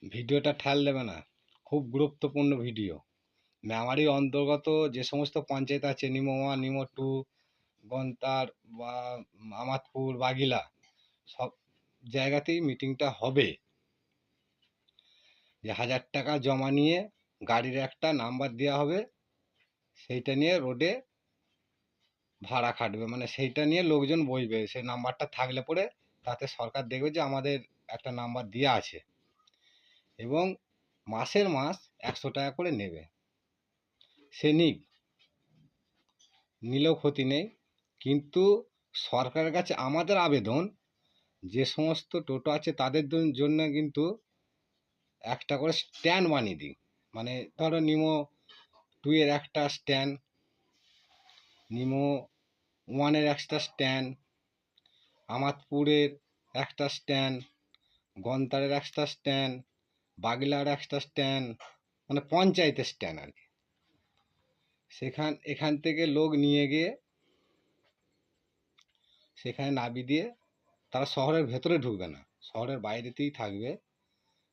ভিডিওটা ঠেল দেবে না, খুব গুরুত্বপূর্ণ ভিডিও। মেমারি অন্তর্গত যে সমস্ত পঞ্চায়েত আছে, নিমো 1, নিমো 2, গন্তার বা আমাদপুর, বাগিলা, সব জায়গাতেই মিটিংটা হবে। যে 1000 টাকা জমা নিয়ে গাড়ির একটা নাম্বার দেওয়া হবে, সেইটা নিয়ে রোডে ভাড়া খাটবে, মানে সেইটা নিয়ে লোকজন বসবে। সেই নাম্বারটা থাকলে পরে তাতে সরকার দেখবে যে আমাদের একটা নাম্বার দেওয়া আছে, এবং মাসের মাস 100 টাকা করে নেবে। সে নিলেও ক্ষতি নেই, কিন্তু সরকারের কাছে আমাদের আবেদন, যে সমস্ত টোটো আছে তাদের জন্য কিন্তু একটা করে স্ট্যান্ড বানিয়ে দিই। মানে ধরো নিমো 2 এর একটা স্ট্যান্ড, নিমো 1 এর একটা স্ট্যান্ড, আমাদপুরের একটা স্ট্যান্ড, গন্তারের একটা স্ট্যান্ড, বাগলার একটা স্ট্যান্ড, মানে পঞ্চায়েতের স্ট্যান্ড আর কি। এখান থেকে লোক নিয়ে গিয়ে সেখানে নামিয়ে দিয়ে তারা শহরের ভেতরে ঢুকবে না, শহরের বাইরেতেই থাকবে,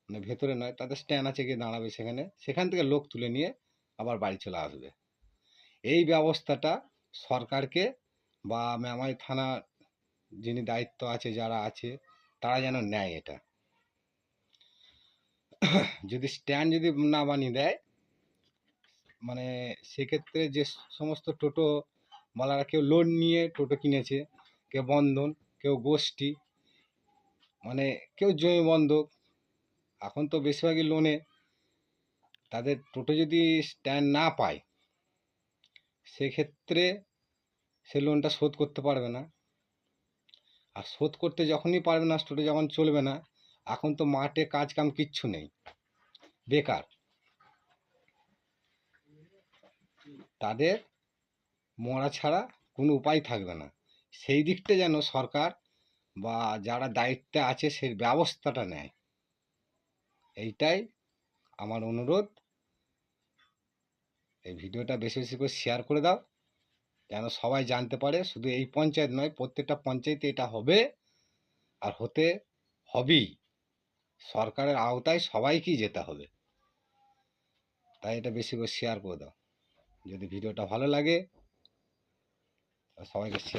মানে ভেতরে নয়। তাদের স্ট্যান্ড আছে, গিয়ে দাঁড়াবে সেখান থেকে লোক তুলে নিয়ে আবার বাড়ি চলে আসবে। এই ব্যবস্থাটা সরকারকে বা মেমারি থানা যিনি দায়িত্ব আছে, যারা আছে, তারা যেন নেয় এটা। যদি স্ট্যান্ড যদি না বানিয়ে দেয়, মানে সেক্ষেত্রে যে সমস্ত টোটো মালারা, কেউ লোন নিয়ে টোটো কিনেছে, কেউ বন্ধন, কেউ গোষ্ঠী, মানে কেউ জমি বন্ধক, এখন তো বেশিরভাগই লোনে, তাদের টোটো যদি স্ট্যান্ড না পায়, সেক্ষেত্রে সে লোনটা শোধ করতে পারবে না। আর শোধ করতে যখনই পারবে না, টোটো যখন চলবে না, এখন তো মাঠে কাজ কাম কিচ্ছু নেই, বেকার, তাদের মরা ছাড়া কোনো উপায় থাকবে না। সেই দিকটা যেন সরকার বা যারা দায়িত্বে আছে সেই ব্যবস্থাটা নেয়, এইটাই আমার অনুরোধ। এই ভিডিওটা বেশি বেশি করে শেয়ার করে দাও, যেন সবাই জানতে পারে। শুধু এই পঞ্চায়েত নয়, প্রত্যেকটা পঞ্চায়েতে এটা হবে, আর হতে হবেই। সরকারের আওতায় সবাইকেই যেতে হবে, তাই এটা বেশি করে শেয়ার করে দাও। যদি ভিডিওটা ভালো লাগে সবাইকে শেয়ার